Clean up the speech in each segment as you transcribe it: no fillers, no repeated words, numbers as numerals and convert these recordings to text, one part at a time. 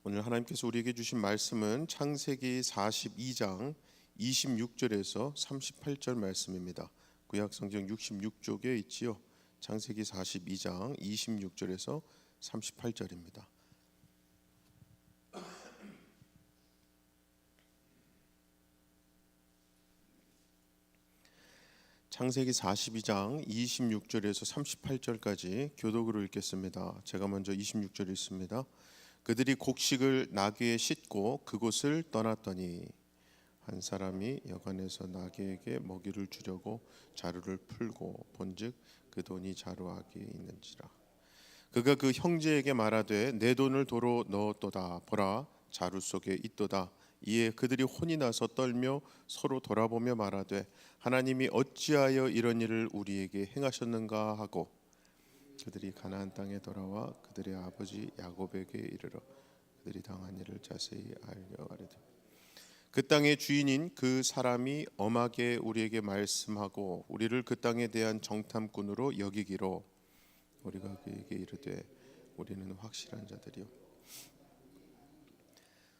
오늘 하나님께서 우리에게 주신 말씀은 창세기 42장 26절에서 38절 말씀입니다. 구약성경 66쪽에 있지요. 창세기 42장 26절에서 38절입니다. 창세기 42장 26절에서 38절까지 교독으로 읽겠습니다. 제가 먼저 26절 읽습니다. 그들이 곡식을 나귀에 싣고 그곳을 떠났더니 한 사람이 여관에서 나귀에게 먹이를 주려고 자루를 풀고 본즉 그 돈이 자루아귀에 있는지라. 그가 그 형제에게 말하되 내 돈을 도로 넣었도다. 보라 자루 속에 있도다. 이에 그들이 혼이 나서 떨며 서로 돌아보며 말하되 하나님이 어찌하여 이런 일을 우리에게 행하셨는가 하고 그들이 가나안 땅에 돌아와 그들의 아버지 야곱에게 이르러 그들이 당한 일을 자세히 알려 가려되 그 땅의 주인인 그 사람이 엄하게 우리에게 말씀하고 우리를 그 땅에 대한 정탐꾼으로 여기기로 우리가 그에게 이르되 우리는 확실한 자들이요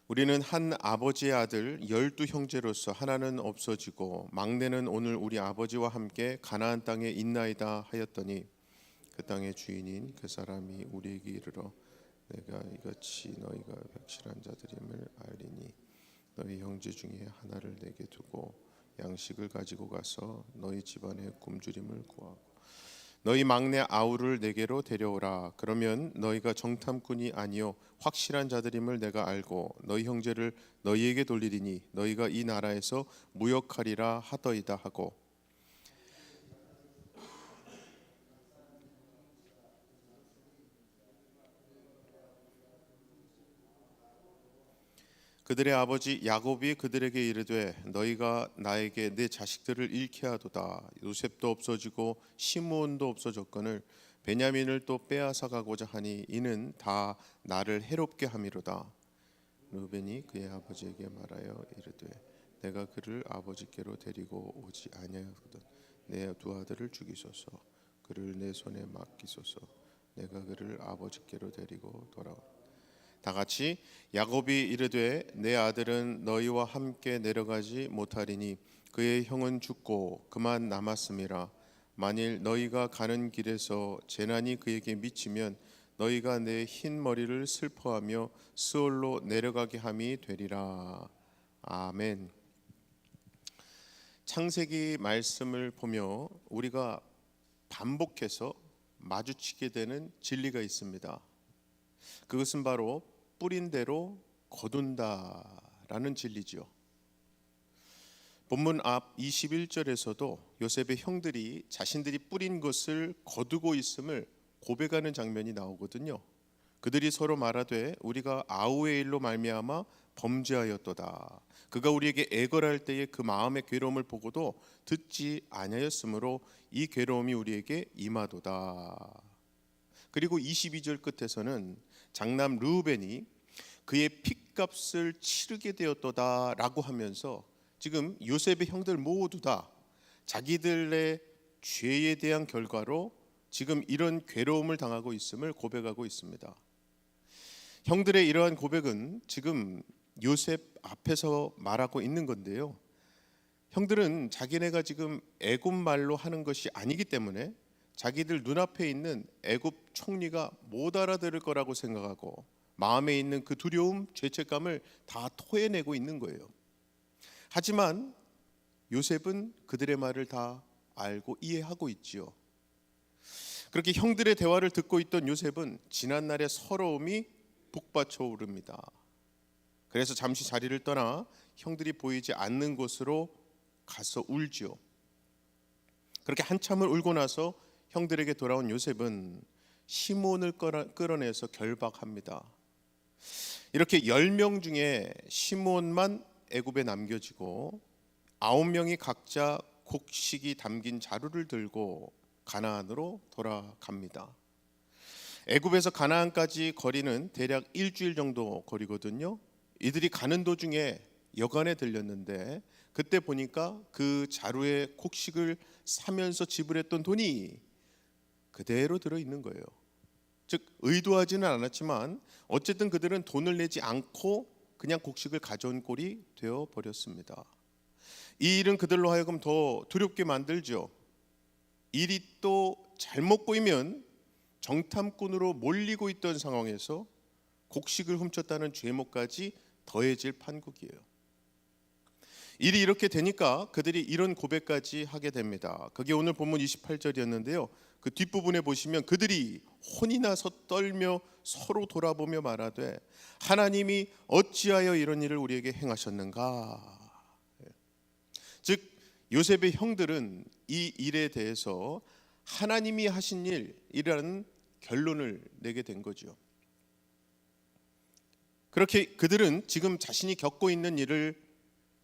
우리는 한 아버지의 아들 12 형제로서 하나는 없어지고 막내는 오늘 우리 아버지와 함께 가나안 땅에 있나이다 하였더니 그 땅의 주인인 그 사람이 우리에게 이르러 내가 이같이 너희가 확실한 자들임을 알리니 너희 형제 중에 하나를 내게 두고 양식을 가지고 가서 너희 집안의 굶주림을 구하고 너희 막내 아우를 내게로 데려오라. 그러면 너희가 정탐꾼이 아니요 확실한 자들임을 내가 알고 너희 형제를 너희에게 돌리리니 너희가 이 나라에서 무역하리라 하더이다 하고 그들의 아버지 야곱이 그들에게 이르되 너희가 나에게 내 자식들을 잃게 하도다. 요셉도 없어지고 시므온도 없어졌거늘 베냐민을 또 빼앗아 가고자 하니 이는 다 나를 해롭게 함이로다. 르벤이 그의 아버지에게 말하여 이르되 내가 그를 아버지께로 데리고 오지 아니하거든 내 두 아들을 죽이소서. 그를 내 손에 맡기소서. 내가 그를 아버지께로 데리고 돌아오라. 다 같이 야곱이 이르되 내 아들은 너희와 함께 내려가지 못하리니 그의 형은 죽고 그만 남았음이라. 만일 너희가 가는 길에서 재난이 그에게 미치면 너희가 내 흰 머리를 슬퍼하며 스올로 내려가게 함이 되리라. 아멘. 창세기 말씀을 보며 우리가 반복해서 마주치게 되는 진리가 있습니다. 그것은 바로 뿌린 대로 거둔다라는 진리죠. 본문 앞 21절에서도 요셉의 형들이 자신들이 뿌린 것을 거두고 있음을 고백하는 장면이 나오거든요. 그들이 서로 말하되 우리가 아우의 일로 말미암아 범죄하였도다. 그가 우리에게 애걸할 때에 그 마음의 괴로움을 보고도 듣지 아니하였으므로 이 괴로움이 우리에게 임하도다. 그리고 22절 끝에서는 장남 르우벤이 그의 핏값을 치르게 되었도다라고 하면서 지금 요셉의 형들 모두 다 자기들의 죄에 대한 결과로 지금 이런 괴로움을 당하고 있음을 고백하고 있습니다. 형들의 이러한 고백은 지금 요셉 앞에서 말하고 있는 건데요. 형들은 자기네가 지금 애굽 말로 하는 것이 아니기 때문에 자기들 눈앞에 있는 애굽 총리가 못 알아들을 거라고 생각하고 마음에 있는 그 두려움, 죄책감을 다 토해내고 있는 거예요. 하지만 요셉은 그들의 말을 다 알고 이해하고 있지요. 그렇게 형들의 대화를 듣고 있던 요셉은 지난날의 서러움이 북받쳐 오릅니다. 그래서 잠시 자리를 떠나 형들이 보이지 않는 곳으로 가서 울지요. 그렇게 한참을 울고 나서 형들에게 돌아온 요셉은 시므온을 끌어내서 결박합니다. 이렇게 10명 중에 시므온만 애굽에 남겨지고 9명이 각자 곡식이 담긴 자루를 들고 가나안으로 돌아갑니다. 애굽에서 가나안까지 거리는 대략 일주일 정도 거리거든요. 이들이 가는 도중에 여관에 들렸는데 그때 보니까 그 자루에 곡식을 사면서 지불했던 돈이 그대로 들어있는 거예요. 즉 의도하지는 않았지만 어쨌든 그들은 돈을 내지 않고 그냥 곡식을 가져온 꼴이 되어 버렸습니다. 이 일은 그들로 하여금 더 두렵게 만들죠. 일이 또 잘못 꼬이면 정탐꾼으로 몰리고 있던 상황에서 곡식을 훔쳤다는 죄목까지 더해질 판국이에요. 일이 이렇게 되니까 그들이 이런 고백까지 하게 됩니다. 그게 오늘 본문 28절이었는데요. 그 뒷부분에 보시면 그들이 혼이 나서 떨며 서로 돌아보며 말하되 하나님이 어찌하여 이런 일을 우리에게 행하셨는가. 즉 요셉의 형들은 이 일에 대해서 하나님이 하신 일이라는 결론을 내게 된 거죠. 그렇게 그들은 지금 자신이 겪고 있는 일을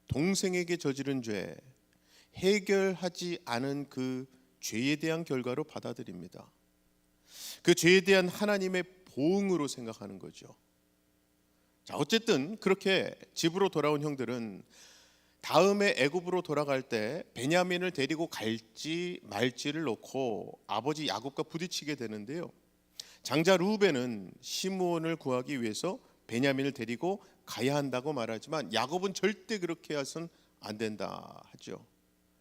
동생에게 저지른 죄, 해결하지 않은 그 죄에 대한 결과로 받아들입니다. 그 죄에 대한 하나님의 보응으로 생각하는 거죠. 자, 어쨌든 그렇게 집으로 돌아온 형들은 다음에 애굽으로 돌아갈 때 베냐민을 데리고 갈지 말지를 놓고 아버지 야곱과 부딪히게 되는데요. 장자 루벤은 시므온을 구하기 위해서 베냐민을 데리고 가야 한다고 말하지만 야곱은 절대 그렇게 해서는 안 된다 하죠.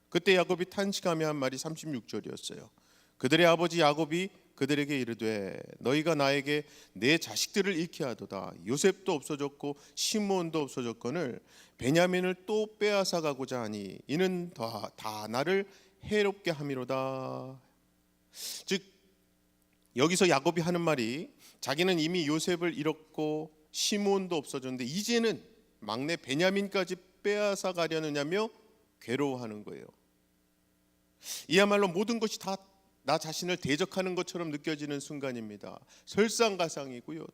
그때 야곱이 탄식하며 한 말이 36절이었어요. 그들의 아버지 야곱이 그들에게 이르되 너희가 나에게 내 자식들을 잃게 하도다. 요셉도 없어졌고 시므온도 없어졌거늘 베냐민을 또 빼앗아 가고자 하니 이는 다 나를 해롭게 함이로다. 즉 여기서 야곱이 하는 말이 자기는 이미 요셉을 잃었고 시므온도 없어졌는데 이제는 막내 베냐민까지 빼앗아 가려느냐며 괴로워하는 거예요. 이야말로 모든 것이 다 나 자신을 대적하는 것처럼 느껴지는 순간입니다. 설상가상이고요.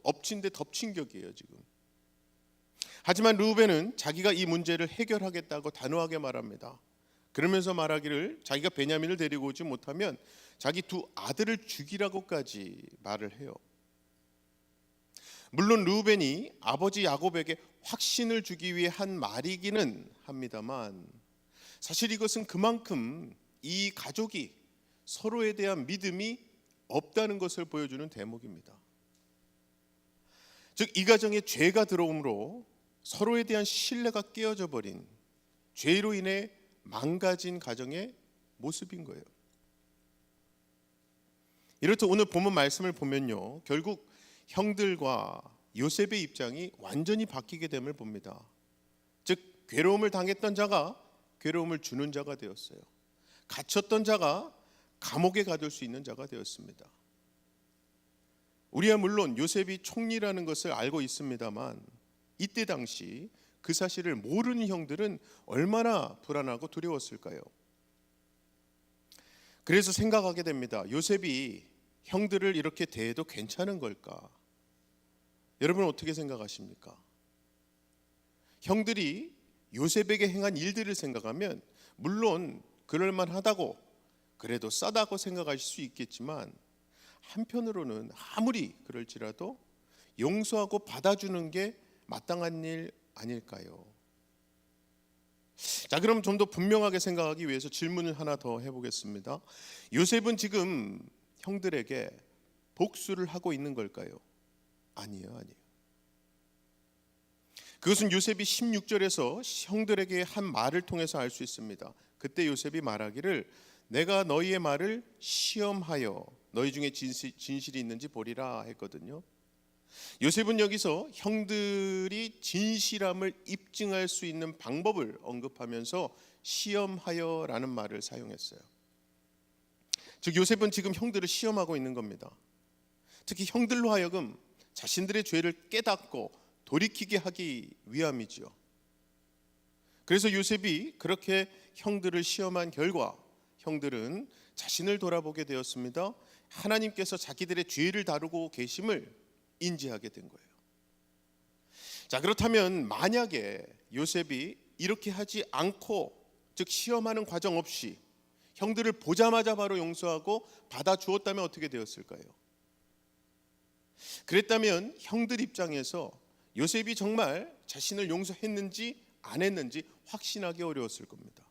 엎친 데 덮친 격이에요 지금. 하지만 르우벤은 자기가 이 문제를 해결하겠다고 단호하게 말합니다. 그러면서 말하기를 자기가 베냐민을 데리고 오지 못하면 자기 두 아들을 죽이라고까지 말을 해요. 물론 르우벤이 아버지 야곱에게 확신을 주기 위해 한 말이기는 합니다만 사실 이것은 그만큼 이 가족이 서로에 대한 믿음이 없다는 것을 보여주는 대목입니다. 즉 이 가정에 죄가 들어옴으로 서로에 대한 신뢰가 깨어져 버린 죄로 인해 망가진 가정의 모습인 거예요. 이렇듯 오늘 본문 말씀을 보면요, 결국 형들과 요셉의 입장이 완전히 바뀌게 됨을 봅니다. 즉 괴로움을 당했던 자가 괴로움을 주는 자가 되었어요. 갇혔던 자가 감옥에 가둘 수 있는 자가 되었습니다. 우리야 물론 요셉이 총리라는 것을 알고 있습니다만 이때 당시 그 사실을 모르는 형들은 얼마나 불안하고 두려웠을까요? 그래서 생각하게 됩니다. 요셉이 형들을 이렇게 대해도 괜찮은 걸까? 여러분 어떻게 생각하십니까? 형들이 요셉에게 행한 일들을 생각하면 물론 그럴만하다고 그래도 싸다고 생각하실 수 있겠지만 한편으로는 아무리 그럴지라도 용서하고 받아주는 게 마땅한 일 아닐까요? 자, 그럼 좀 더 분명하게 생각하기 위해서 질문을 하나 더 해보겠습니다. 요셉은 지금 형들에게 복수를 하고 있는 걸까요? 아니에요. 그것은 요셉이 16절에서 형들에게 한 말을 통해서 알 수 있습니다. 그때 요셉이 말하기를 내가 너희의 말을 시험하여 너희 중에 진실이 있는지 보리라 했거든요. 요셉은 여기서 형들이 진실함을 입증할 수 있는 방법을 언급하면서 시험하여라는 말을 사용했어요. 즉 요셉은 지금 형들을 시험하고 있는 겁니다. 특히 형들로 하여금 자신들의 죄를 깨닫고 돌이키게 하기 위함이지요. 그래서 요셉이 그렇게 형들을 시험한 결과 형들은 자신을 돌아보게 되었습니다. 하나님께서 자기들의 죄를 다루고 계심을 인지하게 된 거예요. 자, 그렇다면 만약에 요셉이 이렇게 하지 않고 즉 시험하는 과정 없이 형들을 보자마자 바로 용서하고 받아주었다면 어떻게 되었을까요? 그랬다면 형들 입장에서 요셉이 정말 자신을 용서했는지 안 했는지 확신하기 어려웠을 겁니다.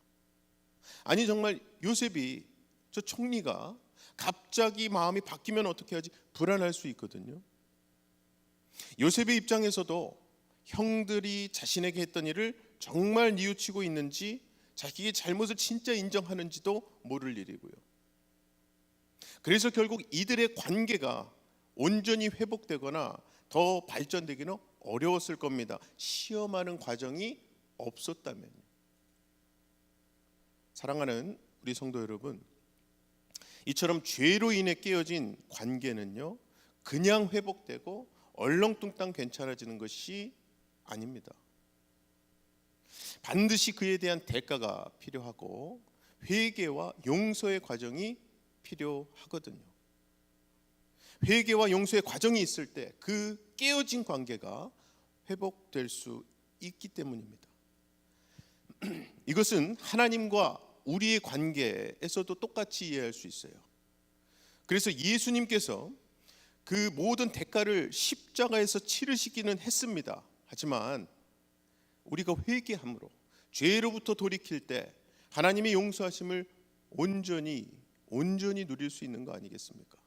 아니 정말 요셉이 저 총리가 갑자기 마음이 바뀌면 어떻게 하지? 불안할 수 있거든요. 요셉의 입장에서도 형들이 자신에게 했던 일을 정말 뉘우치고 있는지, 자기의 잘못을 진짜 인정하는지도 모를 일이고요. 그래서 결국 이들의 관계가 온전히 회복되거나 더 발전되기는 어려웠을 겁니다. 시험하는 과정이 없었다면요. 사랑하는 우리 성도 여러분, 이처럼 죄로 인해 깨어진 관계는요, 그냥 회복되고 얼렁뚱땅 괜찮아지는 것이 아닙니다. 반드시 그에 대한 대가가 필요하고 회개와 용서의 과정이 필요하거든요. 회개와 용서의 과정이 있을 때 그 깨어진 관계가 회복될 수 있기 때문입니다. 이것은 하나님과 우리의 관계에서도 똑같이 이해할 수 있어요. 그래서 예수님께서 그 모든 대가를 십자가에서 치르시기는 했습니다. 하지만 우리가 회개함으로 죄로부터 돌이킬 때 하나님의 용서하심을 온전히 누릴 수 있는 거 아니겠습니까?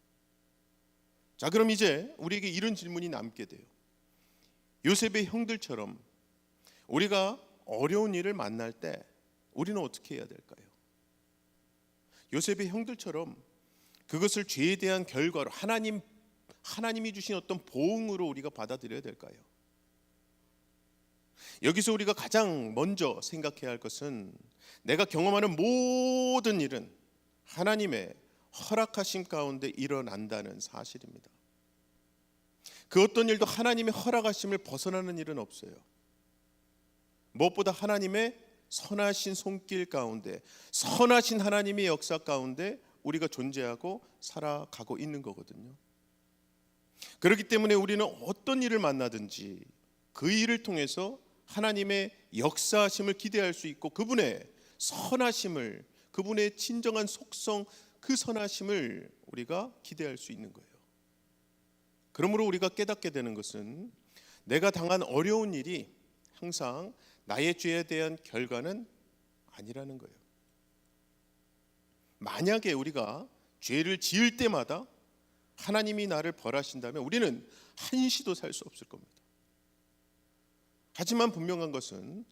자, 그럼 이제 우리에게 이런 질문이 남게 돼요. 요셉의 형들처럼 우리가 어려운 일을 만날 때 우리는 어떻게 해야 될까요? 요셉의 형들처럼 그것을 죄에 대한 결과로 하나님이 주신 어떤 보응으로 우리가 받아들여야 될까요? 여기서 우리가 가장 먼저 생각해야 할 것은 내가 경험하는 모든 일은 하나님의 허락하심 가운데 일어난다는 사실입니다. 그 어떤 일도 하나님의 허락하심을 벗어나는 일은 없어요. 무엇보다 하나님의 선하신 손길 가운데, 선하신 하나님의 역사 가운데 우리가 존재하고 살아가고 있는 거거든요. 그렇기 때문에 우리는 어떤 일을 만나든지 그 일을 통해서 하나님의 역사하심을 기대할 수 있고, 그분의 선하심을, 그분의 진정한 속성, 그 선하심을 우리가 기대할 수 있는 거예요. 그러므로 우리가 깨닫게 되는 것은 내가 당한 어려운 일이 항상 나의 죄에 대한 결과는 아니라는 거예요. 만약에 우리가 죄를 지을 때마다 하나님이 나를 벌하신다면 우리는 한시도 살 수 없을 겁니다. 하지만 분명한 것은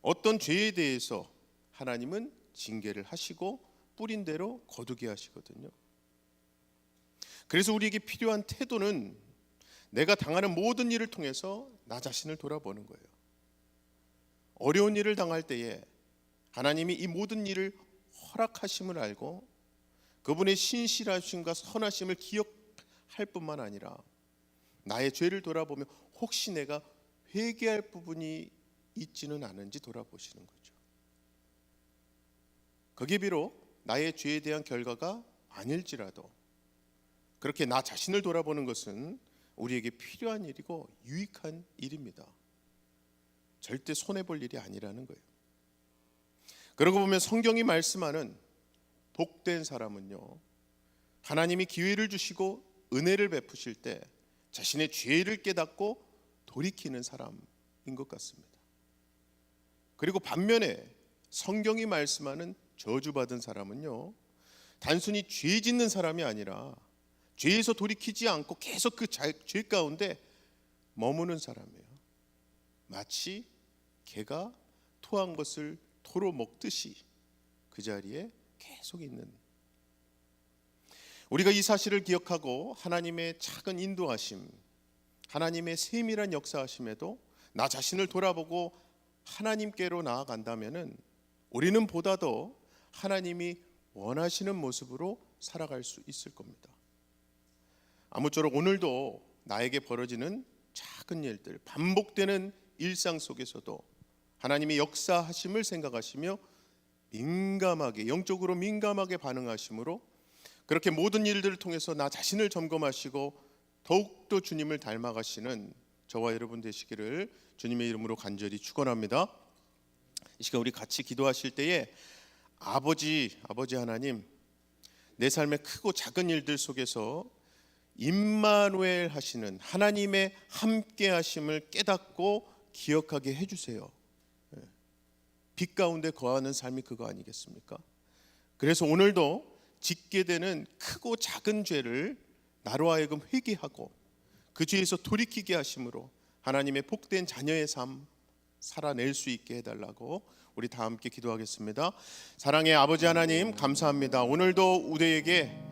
어떤 죄에 대해서 하나님은 징계를 하시고 뿌린 대로 거두게 하시거든요. 그래서 우리에게 필요한 태도는 내가 당하는 모든 일을 통해서 나 자신을 돌아보는 거예요. 어려운 일을 당할 때에 하나님이 이 모든 일을 허락하심을 알고 그분의 신실하심과 선하심을 기억할 뿐만 아니라 나의 죄를 돌아보며 혹시 내가 회개할 부분이 있지는 않은지 돌아보시는 거죠. 그게 비록 나의 죄에 대한 결과가 아닐지라도 그렇게 나 자신을 돌아보는 것은 우리에게 필요한 일이고 유익한 일입니다. 절대 손해볼 일이 아니라는 거예요. 그러고 보면 성경이 말씀하는 복된 사람은요, 하나님이 기회를 주시고 은혜를 베푸실 때 자신의 죄를 깨닫고 돌이키는 사람인 것 같습니다. 그리고 반면에 성경이 말씀하는 저주받은 사람은요, 단순히 죄 짓는 사람이 아니라 죄에서 돌이키지 않고 계속 그 죄 가운데 머무는 사람이에요. 마치 개가 토한 것을 토로 먹듯이 그 자리에 계속 있는. 우리가 이 사실을 기억하고 하나님의 작은 인도하심, 하나님의 세밀한 역사하심에도 나 자신을 돌아보고 하나님께로 나아간다면은 우리는 보다 더 하나님이 원하시는 모습으로 살아갈 수 있을 겁니다. 아무쪼록 오늘도 나에게 벌어지는 작은 일들, 반복되는 일상 속에서도 하나님의 역사하심을 생각하시며 민감하게, 영적으로 민감하게 반응하심으로 그렇게 모든 일들을 통해서 나 자신을 점검하시고 더욱더 주님을 닮아가시는 저와 여러분 되시기를 주님의 이름으로 간절히 축원합니다. 이 시간 우리 같이 기도하실 때에 아버지 하나님, 내 삶의 크고 작은 일들 속에서 임마누엘 하시는 하나님의 함께 하심을 깨닫고 기억하게 해주세요. 빛 가운데 거하는 삶이 그거 아니겠습니까? 그래서 오늘도 짓게 되는 크고 작은 죄를 나로 하여금 회개하고 그 죄에서 돌이키게 하심으로 하나님의 복된 자녀의 삶 살아낼 수 있게 해달라고 우리 다 함께 기도하겠습니다. 사랑의 아버지 하나님, 감사합니다. 오늘도 우리에게